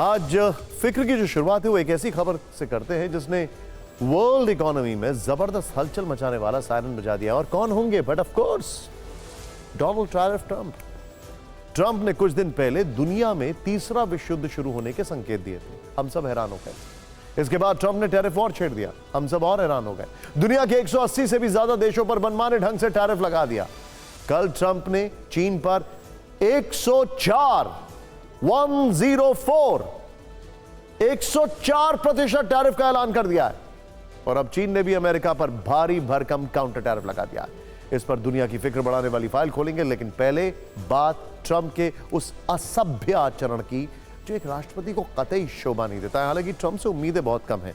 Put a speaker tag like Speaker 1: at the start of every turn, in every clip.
Speaker 1: आज फिक्र की जो शुरुआत है वो एक ऐसी खबर से करते हैं जिसने वर्ल्ड इकोनॉमी में जबरदस्त हलचल मचाने वाला सायरन बजा दिया। और कौन होंगे? But of course Donald Trump. Trump ने कुछ दिन पहले दुनिया में तीसरा विश्व युद्ध शुरू होने के संकेत दिए थे। हम सब हैरान हो गए। इसके बाद ट्रंप ने टैरिफ वॉर छेड़ दिया। हम सब और हैरान हो गए। दुनिया के 180 से भी ज्यादा देशों पर मनमाने ढंग से टैरिफ लगा दिया। कल ट्रंप ने चीन पर 104% टैरिफ का ऐलान कर दिया है। और अब चीन ने भी अमेरिका पर भारी भरकम काउंटर टैरिफ लगा दिया है। इस पर दुनिया की फिक्र बढ़ाने वाली फाइल खोलेंगे, लेकिन पहले बात ट्रंप के उस असभ्य आचरण की जो एक राष्ट्रपति को कतई शोभा नहीं देता है। हालांकि ट्रंप से उम्मीदें बहुत कम हैं।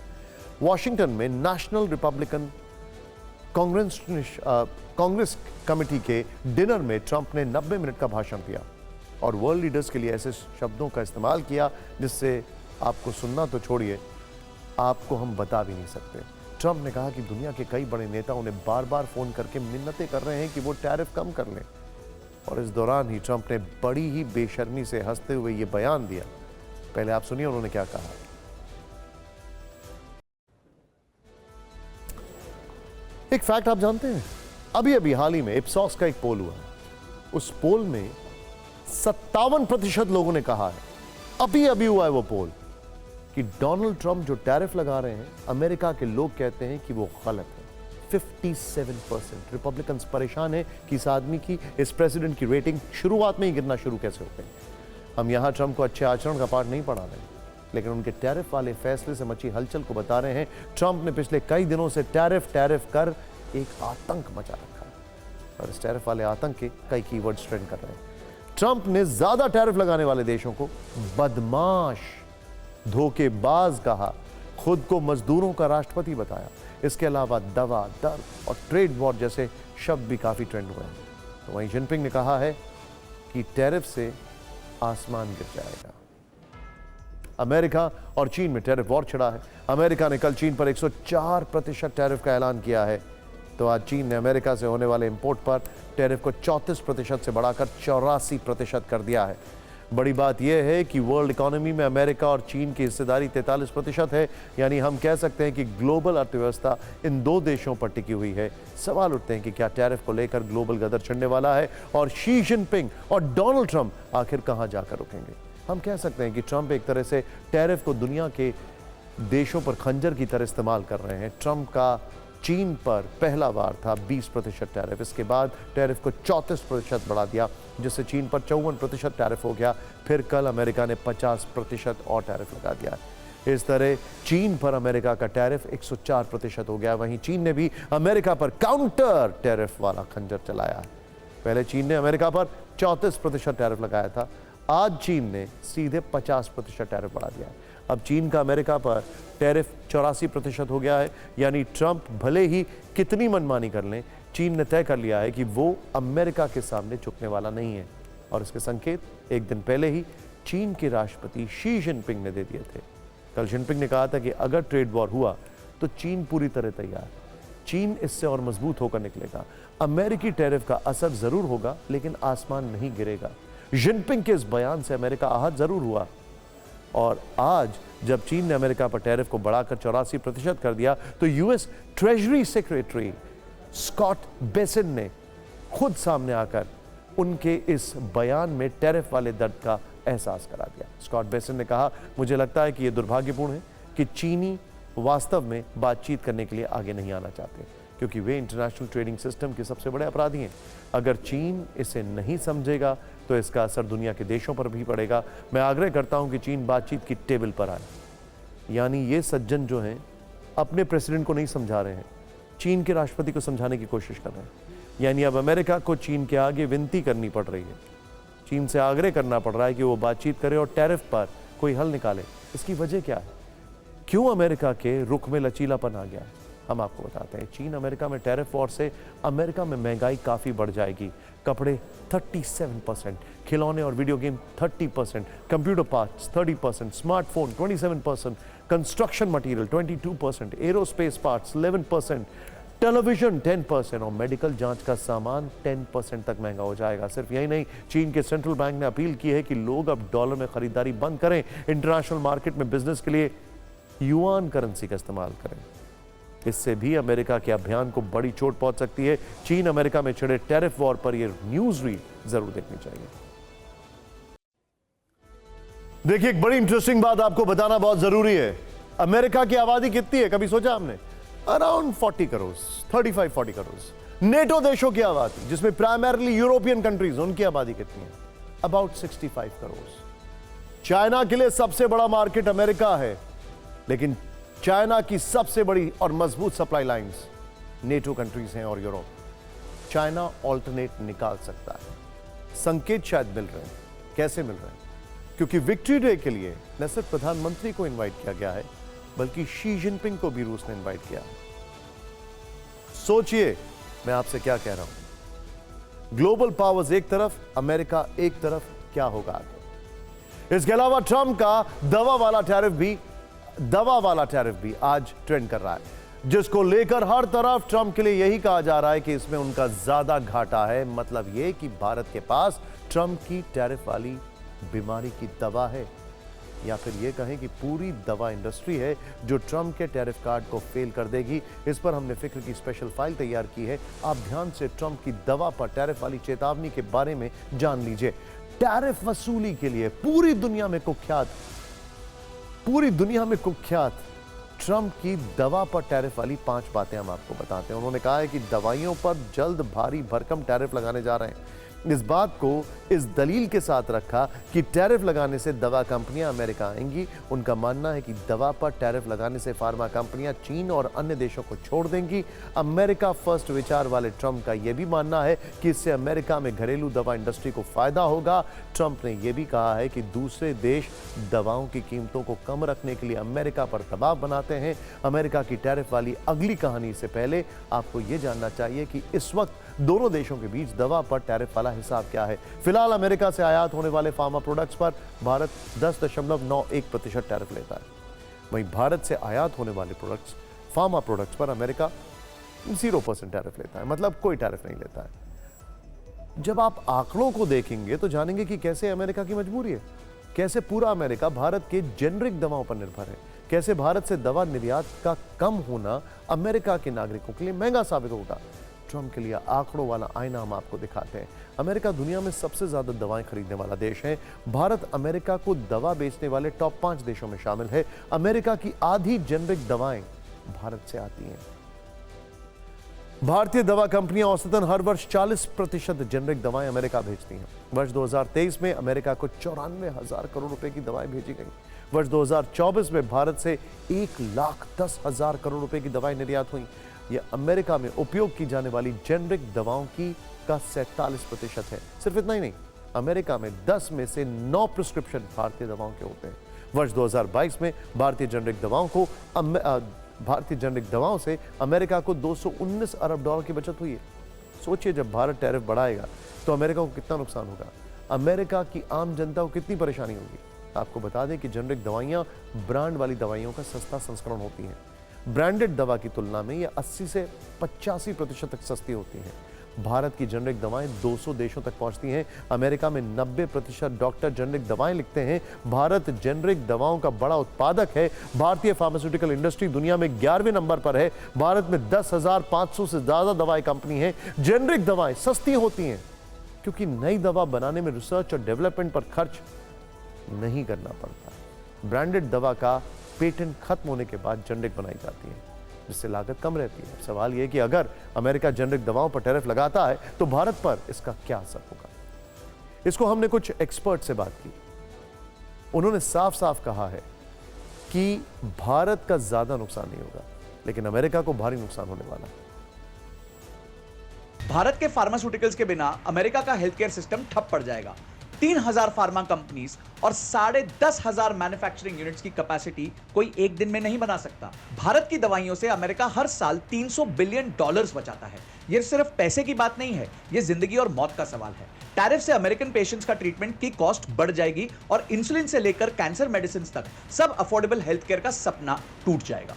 Speaker 1: वॉशिंगटन में नेशनल रिपब्लिकन कांग्रेस कमेटी के डिनर में ट्रंप ने 90 मिनट का भाषण दिया और वर्ल्ड लीडर्स के लिए ऐसे शब्दों का इस्तेमाल किया जिससे आपको सुनना तो छोड़िए, आपको हम बता भी नहीं सकते। ट्रंप ने कहा कि दुनिया के कई बड़े नेता उन्हें बार बार फोन करके मिन्नतें कर रहे हैं कि वो टैरिफ कम कर लें। और इस दौरान ही ट्रंप ने बड़ी ही बेशर्मी से हंसते हुए ये बयान दिया। पहले आप सुनिए उन्होंने क्या कहा। एक फैक्ट आप जानते हैं, अभी अभी हाल ही में इप्सॉस का एक पोल हुआ है। उस पोल में 57% लोगों ने कहा है, अभी अभी हुआ है वो पोल, कि डोनाल्ड ट्रंप जो टैरिफ लगा रहे हैं अमेरिका के लोग कहते हैं कि वो गलत है। 57% रिपब्लिकन्स परेशान है कि इस आदमी की, इस प्रेसिडेंट की रेटिंग शुरुआत में ही गिरना शुरू कैसे हो गई। हम यहां ट्रंप को अच्छे आचरण का पाठ नहीं पढ़ा रहे, लेकिन उनके टैरिफ वाले फैसले से मची हलचल को बता रहे हैं। ट्रंप ने पिछले कई दिनों से टैरिफ कर एक आतंक मचा रखा है और इस टैरिफ वाले आतंक के कई कीवर्ड्स ट्रेंड कर रहे हैं। ट्रंप ने ज्यादा टैरिफ लगाने वाले देशों को बदमाश, धोखेबाज कहा, खुद को मजदूरों का राष्ट्रपति बताया। इसके अलावा दवा, दर और ट्रेड वॉर जैसे शब्द भी काफी ट्रेंड हुए हैं। तो वहीं जिनपिंग ने कहा है कि टैरिफ से आसमान गिर जाएगा। अमेरिका और चीन में टैरिफ वॉर छिड़ा है। अमेरिका ने कल चीन पर 104% टैरिफ का ऐलान किया है, तो आज चीन ने अमेरिका से होने वाले इंपोर्ट पर टैरिफ को 34% से बढ़ाकर 84% कर दिया है। बड़ी बात यह है कि वर्ल्ड इकोनॉमी में अमेरिका और चीन की हिस्सेदारी 43% है, यानी हम कह सकते हैं कि ग्लोबल अर्थव्यवस्था इन दो देशों पर टिकी हुई है। सवाल उठते हैं कि क्या टैरिफ को लेकर ग्लोबल गदर छिड़ने वाला है और शी जिनपिंग और डोनाल्ड ट्रंप आखिर कहां जाकर रुकेंगे। हम कह सकते हैं कि ट्रंप एक तरह से टैरिफ को दुनिया के देशों पर खंजर की तरह इस्तेमाल कर रहे हैं। ट्रंप का चीन पर पहला वार था 20% टैरिफ, इसके बाद टैरिफ को 34% बढ़ा दिया, जिससे चीन पर 54% टैरिफ हो गया। फिर कल अमेरिका ने 50% और टैरिफ लगा दिया। इस तरह चीन पर अमेरिका का टैरिफ 104% हो गया। वहीं चीन ने भी अमेरिका पर काउंटर टैरिफ वाला खंजर चलाया है। पहले चीन ने अमेरिका पर 34% टैरिफ लगाया था, आज चीन ने सीधे 50% टैरिफ बढ़ा दिया है। अब चीन का अमेरिका पर टैरिफ 84% हो गया है, यानी ट्रंप भले ही कितनी मनमानी कर लें, चीन ने तय कर लिया है कि वो अमेरिका के सामने झुकने वाला नहीं है। और इसके संकेत एक दिन पहले ही चीन के राष्ट्रपति शी जिनपिंग ने दे दिए थे। कल जिनपिंग ने कहा था कि अगर ट्रेड वॉर हुआ तो चीन पूरी तरह तैयार। चीन इससे और मजबूत होकर निकलेगा। अमेरिकी टैरिफ का असर जरूर होगा, लेकिन आसमान नहीं गिरेगा। जिनपिंग के इस बयान से अमेरिका आहत जरूर हुआ, और आज जब चीन ने अमेरिका पर टैरिफ को बढ़ाकर 84% कर दिया, तो US treasury secretary Scott Bessent ने खुद सामने आकर उनके इस बयान में टैरिफ वाले दर्द का एहसास करा दिया। स्कॉट बेसिन ने कहा, मुझे लगता है कि यह दुर्भाग्यपूर्ण है कि चीनी वास्तव में बातचीत करने के लिए आगे नहीं आना चाहते, क्योंकि वे इंटरनेशनल ट्रेडिंग सिस्टम के सबसे बड़े अपराधी हैं। अगर चीन इसे नहीं समझेगा तो इसका असर दुनिया के देशों पर भी पड़ेगा। मैं आग्रह करता हूं कि चीन बातचीत की टेबल पर आए। यानी ये सज्जन जो हैं अपने प्रेसिडेंट को नहीं समझा रहे हैं, चीन के राष्ट्रपति को समझाने की कोशिश कर रहे हैं। यानी अब अमेरिका को चीन के आगे विनती करनी पड़ रही है, चीन से आग्रह करना पड़ रहा है कि वो बातचीत करे और टैरिफ पर कोई हल निकाले। इसकी वजह क्या है? क्यों अमेरिका के रुख में लचीलापन आ गया है? हम आपको बताते हैं। चीन अमेरिका में टैरिफ वॉर से अमेरिका में महंगाई काफ़ी बढ़ जाएगी। कपड़े 37%, खिलौने और video game 30%, computer parts 30%, smartphone 27%, construction material 22%, aerospace parts 11%, television 10% और मेडिकल जांच का सामान 10% तक महंगा हो जाएगा। सिर्फ यही नहीं, चीन के सेंट्रल बैंक ने अपील की है कि लोग अब डॉलर में खरीदारी बंद करें, इंटरनेशनल मार्केट में बिजनेस के लिए युआन करेंसी का इस्तेमाल करें। इससे भी अमेरिका के अभियान को बड़ी चोट पहुंच सकती है। चीन अमेरिका में छिड़े टैरिफ वॉर पर यह न्यूज रीड जरूर देखनी चाहिए। देखिए, एक बड़ी इंटरेस्टिंग बात आपको बताना बहुत जरूरी है। अमेरिका की आबादी कितनी है, कभी सोचा हमने? अराउंड 40 करोड़, 35-40 करोड़। नेटो देशों की आबादी, जिसमें प्राइमरली यूरोपियन कंट्रीज, उनकी आबादी कितनी है? अबाउट 65 करोड़। चाइना के लिए सबसे बड़ा मार्केट अमेरिका है, लेकिन चाइना की सबसे बड़ी और मजबूत सप्लाई लाइंस नेटो कंट्रीज हैं और यूरोप। चाइना ऑल्टरनेट निकाल सकता है। संकेत शायद मिल रहे हैं। कैसे मिल रहे हैं? क्योंकि विक्ट्री डे के लिए न सिर्फ प्रधानमंत्री को इनवाइट किया गया है, बल्कि शी जिनपिंग को भी रूस ने इनवाइट किया। सोचिए मैं आपसे क्या कह रहा हूं। ग्लोबल पावर्स एक तरफ, अमेरिका एक तरफ, क्या होगा आगे? इसके अलावा ट्रंप का दवा वाला टैरिफ भी आज ट्रेंड कर रहा है, जिसको लेकर हर तरफ ट्रंप के लिए यही कहा जा रहा है कि इसमें उनका ज्यादा घाटा है। मतलब यह कि भारत के पास ट्रंप की टैरिफ वाली बीमारी की दवा है, या फिर यह कहें कि पूरी दवा इंडस्ट्री है जो ट्रंप के टैरिफ कार्ड को फेल कर देगी। इस पर हमने फिक्र की स्पेशल फाइल तैयार की है। आप ध्यान से ट्रंप की दवा पर टैरिफ वाली चेतावनी के बारे में जान लीजिए। टैरिफ वसूली के लिए पूरी दुनिया में कुख्यात ट्रंप की दवा पर टैरिफ वाली 5 बातें हम आपको बताते हैं। उन्होंने कहा है कि दवाइयों पर जल्द भारी भरकम टैरिफ लगाने जा रहे हैं। इस बात को इस दलील के साथ रखा कि टैरिफ लगाने से दवा कंपनियां अमेरिका आएंगी। उनका मानना है कि दवा पर टैरिफ लगाने से फार्मा कंपनियां चीन और अन्य देशों को छोड़ देंगी। अमेरिका फर्स्ट विचार वाले ट्रंप का यह भी मानना है कि इससे अमेरिका में घरेलू दवा इंडस्ट्री को फायदा होगा। ट्रंप ने यह भी कहा है कि दूसरे देश दवाओं की कीमतों को कम रखने के लिए अमेरिका पर दबाव बनाते हैं। अमेरिका की टैरिफ वाली अगली कहानी से पहले आपको यह जानना चाहिए कि इस वक्त दोनों देशों के बीच दवा पर टैरिफ वाला हिसाब क्या है। फिलहाल अमेरिका से आयात होने वाले फार्मा प्रोडक्ट्स पर भारत 10.91% टैरिफ लेता है। वहीं भारत से आयात होने वाले फार्मा प्रोडक्ट्स पर अमेरिका 0% टैरिफ लेता है, मतलब कोई टैरिफ नहीं लेता है। जब आप आंकड़ों को देखेंगे तो जानेंगे कि कैसे अमेरिका की मजबूरी है, कैसे पूरा अमेरिका भारत के जेनरिक दवाओं पर निर्भर है, कैसे भारत से दवा निर्यात का कम होना अमेरिका के नागरिकों के लिए महंगा साबित होगा। ट्रंप के लिए आंकड़ों वाला आईना हम आपको दिखाते हैं। अमेरिका दुनिया में सबसे ज्यादा दवाएं खरीदने वाला देश है। भारत अमेरिका को दवा बेचने वाले टॉप 5 देशों में शामिल है। अमेरिका की आधी जेनरिक दवाएं भारत से आती हैं। भारतीय दवा कंपनियां औसतन हर वर्ष 40% जेनरिक दवाएं अमेरिका भेजती हैं। वर्ष 2023 में अमेरिका को 94,000 करोड़ रुपए की दवाएं भेजी गई। वर्ष 2024 में भारत से 1,10,000 करोड़ रुपए की दवाएं निर्यात हुई। यह अमेरिका में उपयोग की जाने वाली जेनरिक दवाओं की का 47% है। सिर्फ इतना ही नहीं, अमेरिका में 10 में से 9 प्रिस्क्रिप्शन भारतीय दवाओं के होते हैं। वर्ष 2022 में भारतीय जेनरिक दवाओं से अमेरिका को 219 अरब डॉलर की बचत हुई है। सोचिए, जब भारत टैरिफ बढ़ाएगा तो अमेरिका को कितना नुकसान होगा, अमेरिका की आम जनता को कितनी परेशानी होगी। आपको बता दें कि जेनरिक दवाइयां ब्रांड वाली दवाइयों का सस्ता संस्करण होती हैं। ब्रांडेड दवा की तुलना में ये 80 से 85% तक सस्ती होती हैं। भारत की जेनरिक दवाएं 200 देशों तक पहुंचती हैं। अमेरिका में 90% डॉक्टर जेनरिक दवाएं लिखते हैं। भारत जेनरिक दवाओं का बड़ा उत्पादक है। भारतीय फार्मास्यूटिकल इंडस्ट्री दुनिया में 11वें नंबर पर है। भारत में 10,500 से ज्यादा दवाई कंपनी है। जेनरिक दवाएं सस्ती होती हैं क्योंकि नई दवा बनाने में रिसर्च और डेवलपमेंट पर खर्च नहीं करना पड़ता। ब्रांडेड दवा का पेटेंट खत्म होने के बाद जेनरिक बनाई जाती है, जिससे लागत कम रहती है। सवाल यह कि अगर अमेरिका जेनरिक दवाओं पर टैरिफ लगाता है तो भारत पर इसका क्या असर होगा। इसको हमने कुछ एक्सपर्ट से बात की। उन्होंने साफ साफ कहा है कि भारत का ज्यादा नुकसान नहीं होगा, लेकिन अमेरिका को भारी नुकसान होने वाला है।
Speaker 2: भारत के फार्मास्यूटिकल्स के बिना अमेरिका का हेल्थ केयर सिस्टम ठप पड़ जाएगा। 3,000 फार्मा कंपनीज और 10,500 मैन्युफैक्चरिंग यूनिट्स की कैपेसिटी कोई एक दिन में नहीं बना सकता। भारत की दवाइयों से अमेरिका हर साल $300 बिलियन बचाता है। यह सिर्फ पैसे की बात नहीं है, यह जिंदगी और मौत का सवाल है। टैरिफ से अमेरिकन पेशेंट्स का ट्रीटमेंट की कॉस्ट बढ़ जाएगी और इंसुलिन से लेकर कैंसर मेडिसिन तक सब अफोर्डेबल हेल्थ केयर का सपना टूट जाएगा।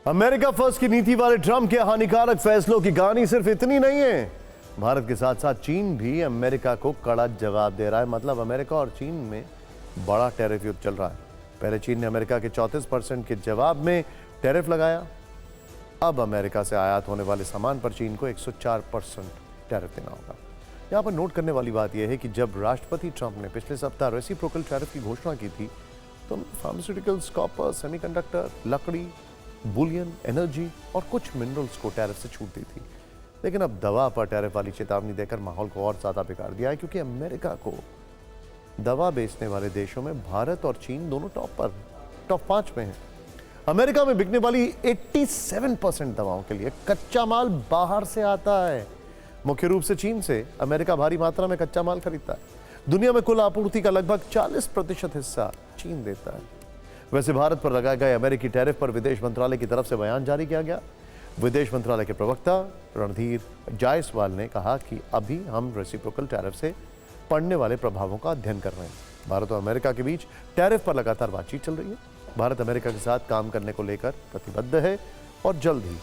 Speaker 1: अमेरिका फर्स्ट की नीति वाले ट्रंप के हानिकारक फैसलों की कहानी सिर्फ इतनी नहीं है। भारत के साथ साथ चीन भी अमेरिका को कड़ा जवाब दे रहा है। मतलब अमेरिका और चीन में बड़ा टैरिफ युद्ध चल रहा है। पहले चीन ने अमेरिका के 34% के जवाब में टैरिफ लगाया। अब अमेरिका से आयात होने वाले सामान पर चीन को 104% टैरिफ देना होगा। यहां पर नोट करने वाली बात यह है कि जब राष्ट्रपति ट्रंप ने पिछले सप्ताह रेसिप्रोकल टैरिफ की घोषणा की थी तो फार्मास्यूटिकल्स, कॉपर, सेमीकंडक्टर, लकड़ी, बुलियन, एनर्जी और कुछ मिनरल्स को टैरिफ से छूट दी थी। लेकिन अब दवा पर टैरिफ वाली चेतावनी देकर माहौल को और ज्यादा बिगाड़ दिया है, क्योंकि अमेरिका को दवा बेचने वाले देशों में भारत और चीन दोनों टॉप 5 में हैं। अमेरिका में बिकने वाली 87% दवाओं के लिए कच्चा माल बाहर से आता है। मुख्य रूप से चीन से अमेरिका भारी मात्रा में कच्चा माल खरीदता है। दुनिया में कुल आपूर्ति का लगभग 40% हिस्सा चीन देता है। वैसे भारत पर लगाए गए अमेरिकी टैरिफ पर विदेश मंत्रालय की तरफ से बयान जारी किया गया। विदेश मंत्रालय के प्रवक्ता रणधीर जायसवाल ने कहा कि अभी हम रेसिप्रोकल टैरिफ से पड़ने वाले प्रभावों का अध्ययन कर रहे हैं। भारत और अमेरिका के बीच टैरिफ पर लगातार बातचीत चल रही है। भारत अमेरिका के साथ काम करने को लेकर प्रतिबद्ध है और जल्द ही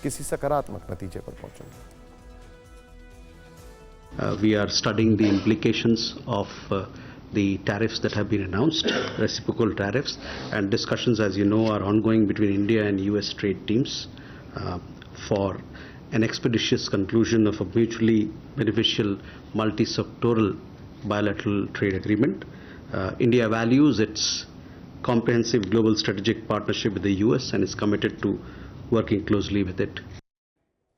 Speaker 1: किसी सकारात्मक नतीजे पर पहुंचेंगे।
Speaker 3: We are studying the implications of the tariffs that have been announced, reciprocal tariffs, and discussions, as you know, are ongoing between India and US trade teams for an expeditious conclusion of a mutually beneficial multi-sectoral bilateral trade agreement. India values its comprehensive global strategic partnership with the US and is committed to working closely with it.